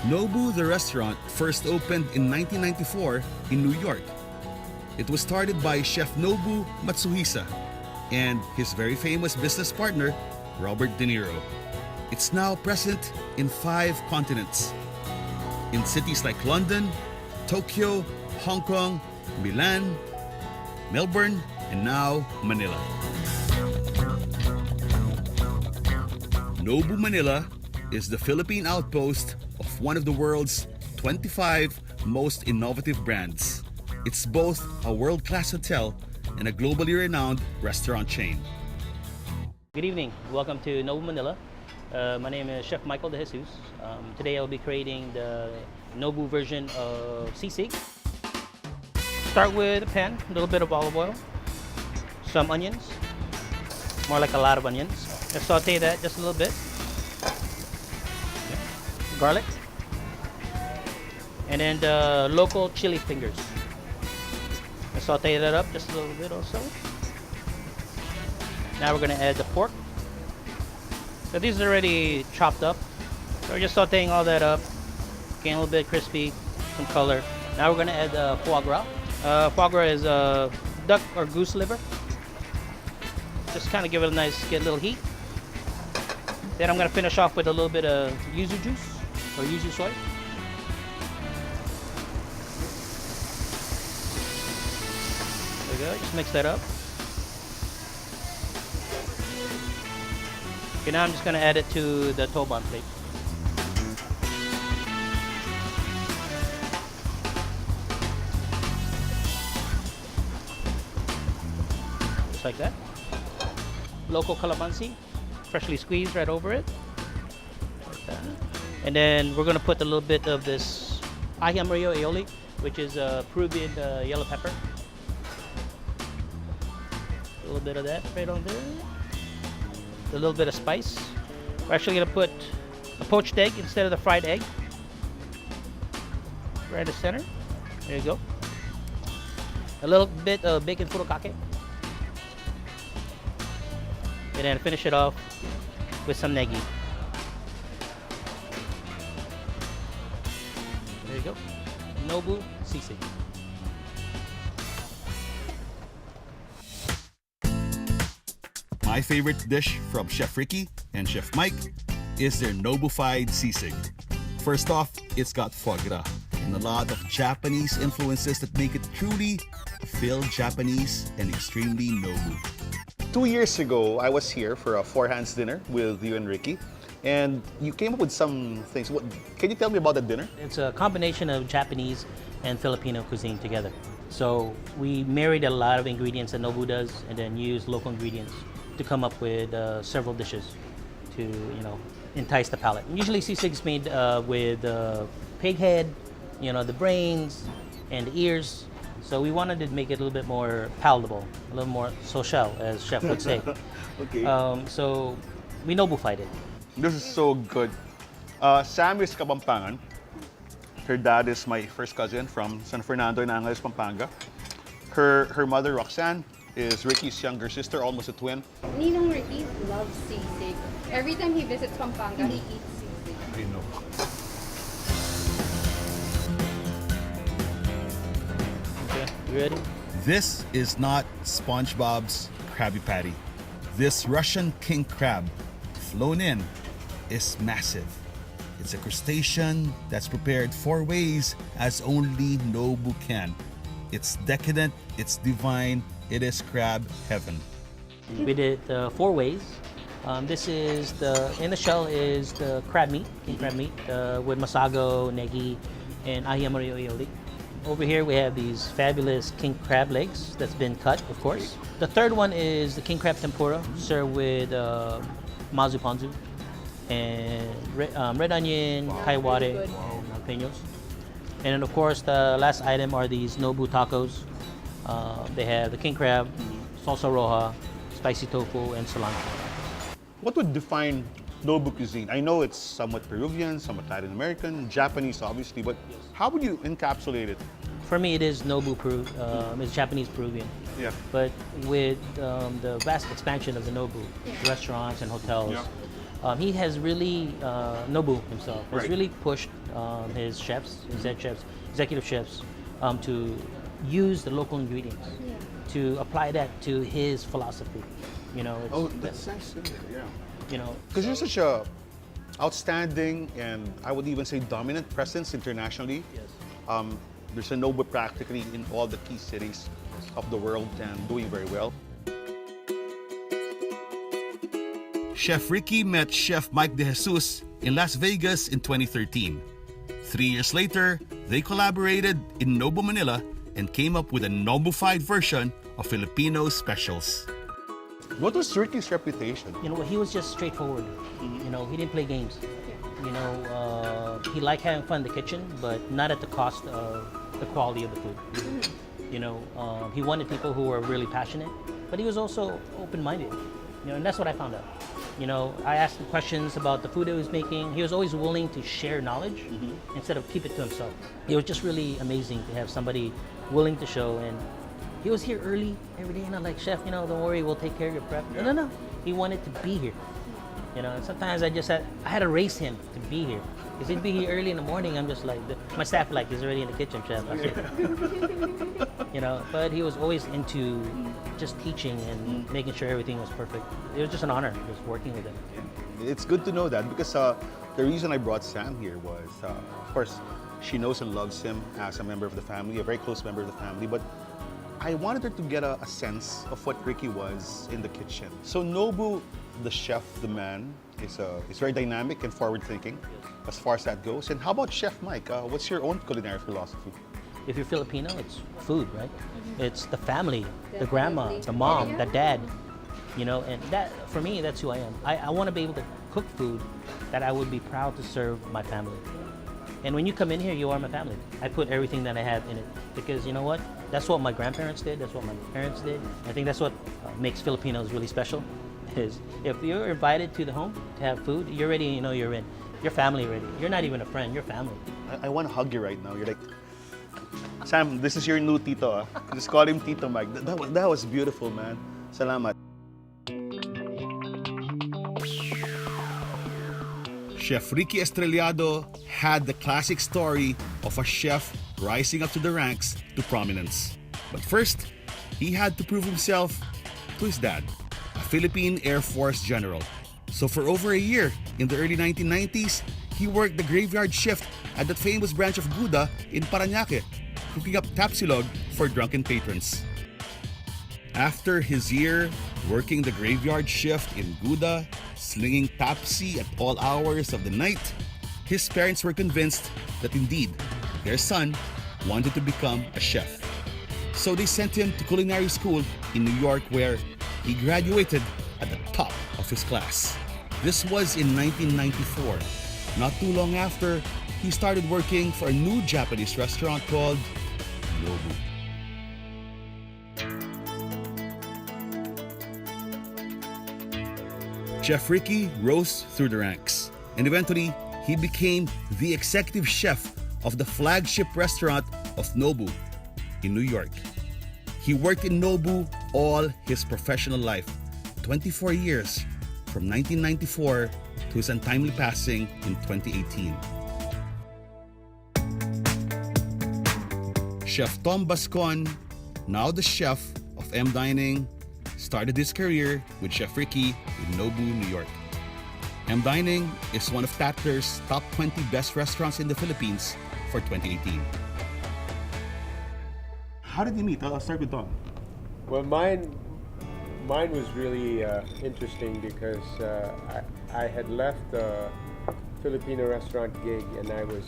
Nobu, the restaurant, first opened in 1994 in New York. It was started by Chef Nobu Matsuhisa and his very famous business partner, Robert De Niro. It's now present in 5 continents, in cities like London, Tokyo, Hong Kong, Milan, Melbourne, and now Manila. Nobu Manila is the Philippine outpost of one of the world's 25 most innovative brands. It's both a world-class hotel and a globally renowned restaurant chain. Good evening. Welcome to Nobu Manila. My name is Chef Michael De Jesus. Today I'll be creating the Nobu version of sisig. Start with a pan, a little bit of olive oil, some onions, more like a lot of onions. Just saute that just a little bit. Garlic. And then the local chili fingers. And saute that up just a little bit also. Now we're going to add the pork. So these are already chopped up. So we're just sauteing all that up, getting a little bit crispy, some color. Now we're going to add foie gras. Foie gras is duck or goose liver. Just kind of give it a nice, get a little heat. Then I'm going to finish off with a little bit of yuzu juice or yuzu soy. There we go, just mix that up. Okay, now I'm just going to add it to the toban plate. Just like that. Local calamansi, freshly squeezed right over it. Like that. And then we're going to put a little bit of this ahi amarillo aioli, which is a Peruvian yellow pepper. A little bit of that right on there. A little bit of spice. We're actually going to put a poached egg instead of the fried egg. Right in the center. There you go. A little bit of bacon furikake. And then finish it off with some negi. There you go. Nobu sisig. My favorite dish from Chef Ricky and Chef Mike is their Nobufied sisig. First off, it's got foie gras and a lot of Japanese influences that make it truly feel Japanese and extremely Nobu. 2 years ago, I was here for a 4-hands dinner with you and Ricky, and you came up with some things. Can you tell me about that dinner? It's a combination of Japanese and Filipino cuisine together. So we married a lot of ingredients that Nobu does and then used local ingredients to come up with several dishes to, entice the palate. Usually sisig is made with pig head, the brains and the ears. So we wanted to make it a little bit more palatable, a little more social, as chef would say. Okay. So we Nobufied it. This is so good. Sam is Kapampangan. Her dad is my first cousin from San Fernando in Angeles, Pampanga. Her mother, Roxanne, is Ricky's younger sister, almost a twin. Ninong Ricky loves sisig. Every time he visits Pampanga, he eats sisig. I know. Okay, you ready? This is not SpongeBob's Krabby Patty. This Russian king crab, flown in, is massive. It's a crustacean that's prepared 4 ways as only Nobu can. It's decadent, it's divine, it is crab heaven. We did 4 ways. This is in the shell is the crab meat, king crab meat, with masago, negi, and ahi amarillo aioli. Over here we have these fabulous king crab legs that's been cut, of course. The third one is the king crab tempura, served with mazu ponzu, and red onion, kaiware, and jalapenos. And then of course the last item are these Nobu tacos. They have the king crab, salsa roja, spicy tofu, and cilantro. What would define Nobu cuisine? I know it's somewhat Peruvian, somewhat Latin American, Japanese obviously, but how would you encapsulate it? For me, it is Nobu Peru. It's Japanese Peruvian. Yeah. But with the vast expansion of the Nobu restaurants and hotels, He has really, Nobu himself, has Right. really pushed his chefs, his executive chefs, to use the local ingredients, to apply that to his philosophy. You know, it's, Oh, that's nice. Yeah. you know, Because you're such a outstanding and I would even say dominant presence internationally. yes. There's a Nobu practically in all the key cities of the world and doing very well. Chef Ricky met Chef Mike De Jesus in Las Vegas in 2013. 3 years later, they collaborated in Nobu, Manila and came up with a Nobu-fied version of Filipino specials. What was Ricky's reputation? You know, he was just straightforward. You know, he didn't play games. You know, he liked having fun in the kitchen, but not at the cost of the quality of the food. You know, he wanted people who were really passionate, but he was also open-minded. You know, and that's what I found out. You know, I asked him questions about the food he was making. He was always willing to share knowledge instead of keep it to himself. It was just really amazing to have somebody willing to show. And he was here early every day, and I'm like, Chef, you know, don't worry, we'll take care of your prep. No. He wanted to be here. You know, and sometimes I had to race him to be here. Because he'd be here early in the morning. I'm just like, my staff like, he's already in the kitchen, Chef. I said, you know, but he was always into just teaching and making sure everything was perfect. It was just an honor just working with him. It's good to know that because the reason I brought Sam here was, of course, she knows and loves him as a member of the family, a very close member of the family, but I wanted her to get a sense of what Ricky was in the kitchen. So Nobu, the chef, the man, is very dynamic and forward-thinking as far as that goes. And how about Chef Mike? What's your own culinary philosophy? If you're Filipino, it's food, right? It's the family, the grandma, the mom, the dad, you know, and that, for me, that's who I am. I want to be able to cook food that I would be proud to serve my family. And when you come in here, you are my family. I put everything that I have in it because you know what? That's what my grandparents did. That's what my parents did. I think that's what makes Filipinos really special. Is if you're invited to the home to have food, you're ready. You know you're in. Your family already. You're not even a friend. You're family. I want to hug you right now. You're like, Sam, this is your new tito. Just call him Tito Mike. That was beautiful, man. Salamat. Chef Ricky Estrellado had the classic story of a chef rising up to the ranks to prominence. But first, he had to prove himself to his dad, a Philippine Air Force general. So for over a year, in the early 1990s, he worked the graveyard shift at that famous branch of Gouda in Parañaque, cooking up tapsilog for drunken patrons. After his year working the graveyard shift in Gouda, slinging tapsi at all hours of the night, his parents were convinced that indeed their son wanted to become a chef. So they sent him to culinary school in New York where he graduated at the top of his class. This was in 1994. Not too long after, he started working for a new Japanese restaurant called Nobu. Chef Ricky rose through the ranks, and eventually he became the executive chef of the flagship restaurant of Nobu in New York. He worked in Nobu all his professional life, 24 years, from 1994 to his untimely passing in 2018. Chef Tom Bascon, now the chef of M Dining, started his career with Chef Ricky in Nobu, New York. M Dining is one of Tatler's top 20 best restaurants in the Philippines for 2018. How did you meet? I'll start with Tom. Well, mine was really interesting because I had left a Filipino restaurant gig and I was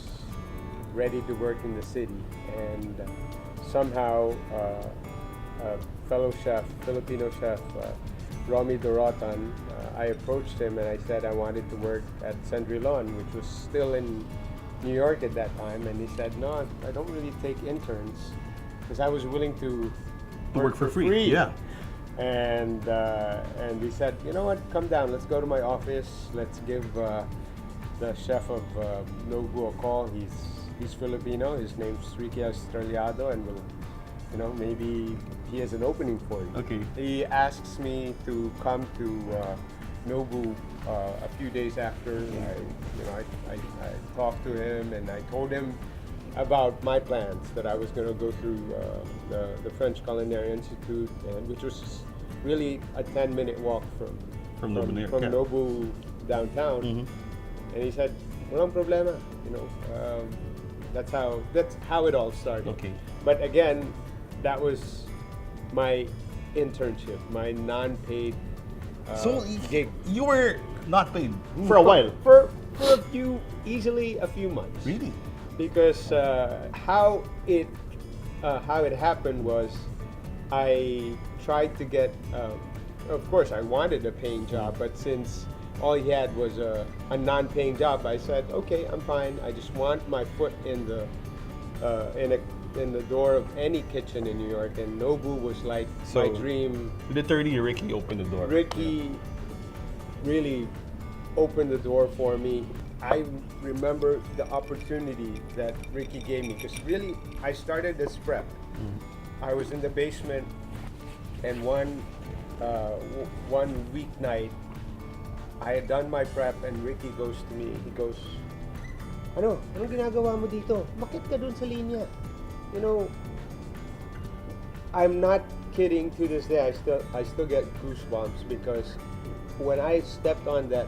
ready to work in the city. And somehow a fellow chef, Filipino chef, Romy Dorotan, I approached him and I said I wanted to work at Cendrillon, which was still in New York at that time. And he said, no, I don't really take interns because I was willing to work for free. Yeah. And he said, you know what, come down, let's go to my office, let's give the chef of Nobu a call. He's Filipino, his name's Ricky Estrellado, and we'll, you know, maybe he has an opening for you. Okay. He asks me to come to Nobu a few days after. I talked to him and I told him about my plans that I was going to go through the French Culinary Institute, and which was really a 10-minute walk from Nobu downtown. Mm-hmm. And he said, "Walang problema," that's how it all started. Okay. But again, that was my internship, my non-paid gig. You were not paid for a while. For easily a few months. Really? Because how it happened was, I tried to get. Of course, I wanted a paying job, but since all he had was a non-paying job, I said, okay, I'm fine. I just want my foot in the door of any kitchen in New York, and Nobu was like my dream. Literally, Ricky opened the door. Ricky really opened the door for me. I remember the opportunity that Ricky gave me, because really, I started this prep. I was in the basement, and one weeknight, I had done my prep, and Ricky goes to me. He goes, anong ginagawa mo dito? Bakit ka dun sa linya? I'm not kidding. To this day, I still get goosebumps, because when I stepped on the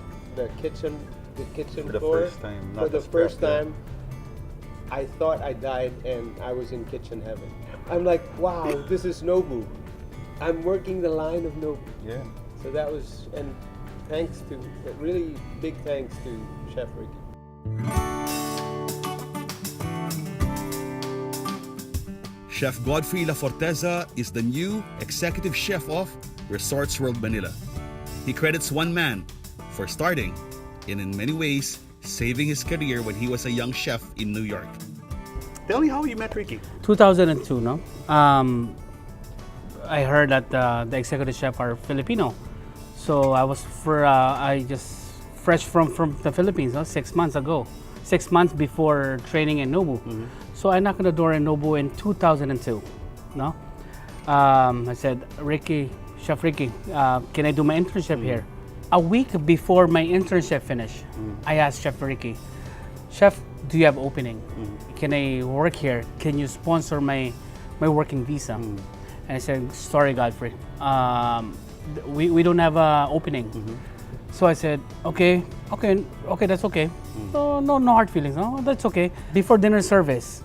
kitchen floor for the first time, I thought I died and I was in kitchen heaven. I'm like, wow, this is Nobu. I'm working the line of Nobu. Yeah. So that was, and really big thanks to Chef Ricky. Chef Godfrey La Forteza is the new executive chef of Resorts World Manila. He credits one man for starting and in many ways saving his career when he was a young chef in New York. Tell me how you met Ricky. 2002, no? I heard that the executive chef are Filipino. So I just fresh from the Philippines, no? 6 months ago. 6 months before training in Nobu. Mm-hmm. So I knocked on the door in Nobu in 2002, no? I said, Chef Ricky, can I do my internship here? A week before my internship finished, I asked Chef Ricky, Chef, do you have opening? Can I work here? Can you sponsor my working visa? And I said, sorry, Godfrey, we don't have an opening. So I said, okay, that's okay. No hard feelings, no, that's okay. Before dinner service,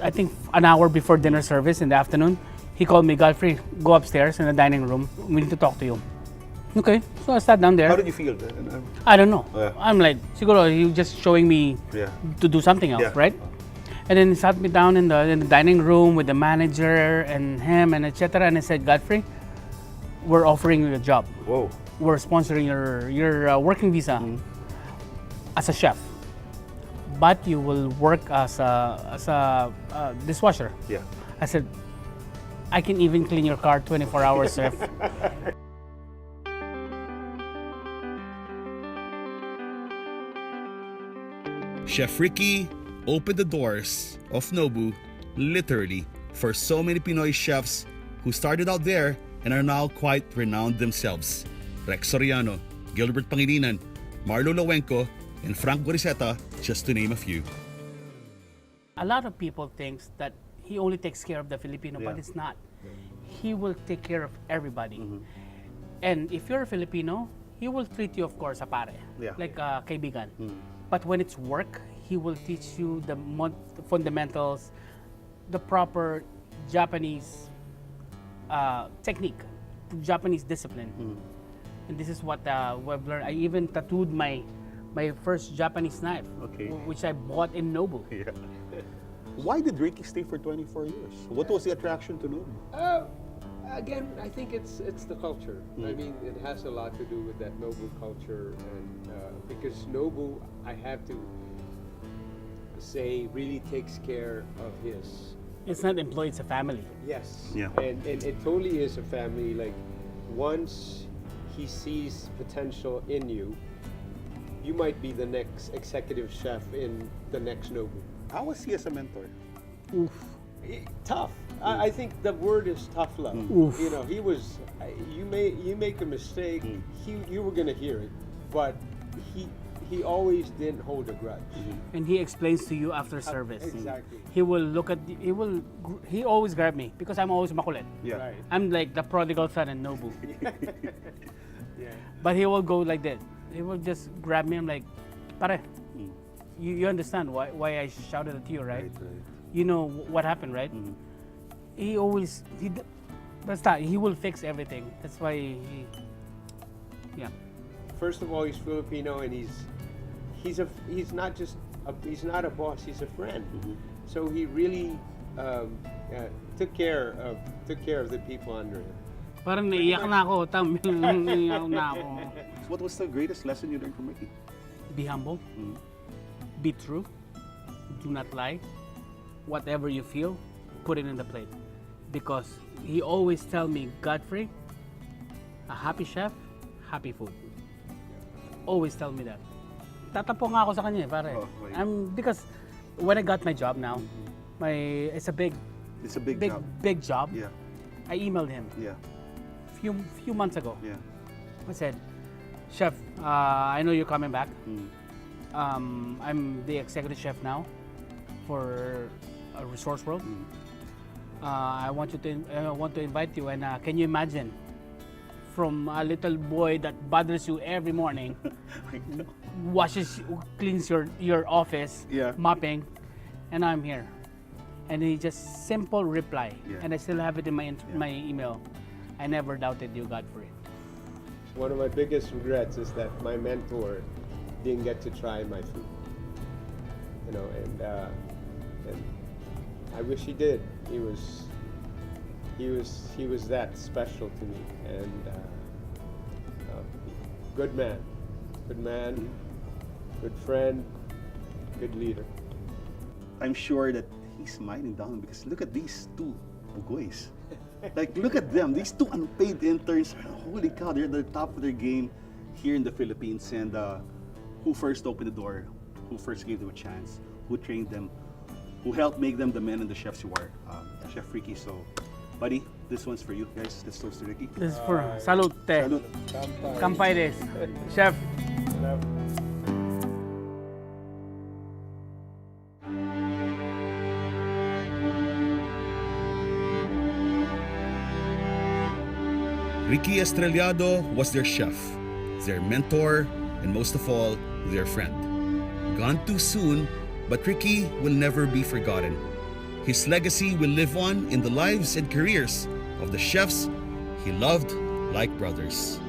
I think an hour before dinner service in the afternoon, he called me, Godfrey, go upstairs in the dining room. We need to talk to you. Okay, so I sat down there. How did you feel? I don't know. Yeah. I'm like, siguro, you just showing me to do something else, right? And then he sat me down in the dining room with the manager and him and etc. And I said, Godfrey, we're offering you a job. Whoa. We're sponsoring your working visa as a chef, but you will work as a dishwasher. Yeah. I said, I can even clean your car 24 hours, chef. Chef Ricky opened the doors of Nobu literally for so many Pinoy chefs who started out there and are now quite renowned themselves. Rex Soriano, Gilbert Pangilinan, Marlo Lawenco, and Frank Goriseta, just to name a few. A lot of people think that he only takes care of the Filipino, but it's not. He will take care of everybody. And if you're a Filipino, he will treat you, of course, apare, like kaibigan. But when it's work, he will teach you the fundamentals, the proper Japanese technique, Japanese discipline. And this is what I've learned. I even tattooed my first Japanese knife, which I bought in Nobu. Yeah. Why did Ricky stay for 24 years? What was the attraction to Nobu? Again, I think it's the culture. I mean, it has a lot to do with that Nobu culture, and because Nobu, I have to say, really takes care of his. It's not employee, it's a family. Yes. Yeah. And it totally is a family. Like, once he sees potential in you, you might be the next executive chef in the next Nobu. How was he as a mentor? Oof. Tough. I think the word is tough love. Oof. You know, he was. You make a mistake, you were gonna hear it, but he always didn't hold a grudge. And he explains to you after service. Exactly. He will look at. He always grab me because I'm always makulit. Yeah. Right. I'm like the prodigal son in Nobu. Yeah. But he will go like that. He will just grab me. I'm like, pare, you understand why I shouted at you, right? You know what happened, right? He always, he will fix everything. That's why yeah. First of all, he's Filipino, and he's not just he's not a boss. He's a friend. So he really took care of the people under him. Parang naiyak na ako. Naiyak na ako. What was the greatest lesson you learned from Ricky? Be humble. Be true. Do not lie. Whatever you feel, put it in the plate. Because he always tell me, Godfrey, a happy chef, happy food. Always tell me that. Tatapo nga ako sa kanya, pare. Oh, right. Because when I got my job now, it's a big job. big job. Yeah. I emailed him Yeah. few months ago. Yeah. I said, Chef, I know you're coming back. I'm the executive chef now for Resource World. I want to invite you, and can you imagine, from a little boy that bothers you every morning, cleans your office, Yeah. mopping, and I'm here. And he just simple reply, Yeah. and I still have it in my email. I never doubted you, Godfrey. One of my biggest regrets is that my mentor didn't get to try my food. You know, and I wish he did. He was that special to me, and good man, good friend, good leader. I'm sure that he's smiling down because look at these two bugoys. Like, look at them. These two unpaid interns. Holy cow, they're at the top of their game here in the Philippines. And who first opened the door? Who first gave them a chance? Who trained them? Who helped make them the men and the chefs you are? Chef Ricky. So, buddy, this one's for you guys. Let's toast to Ricky. This is for salute. Salute. Kampai des. Chef. Ricky Estrellado was their chef, their mentor, and most of all, their friend. Gone too soon, but Ricky will never be forgotten. His legacy will live on in the lives and careers of the chefs he loved like brothers.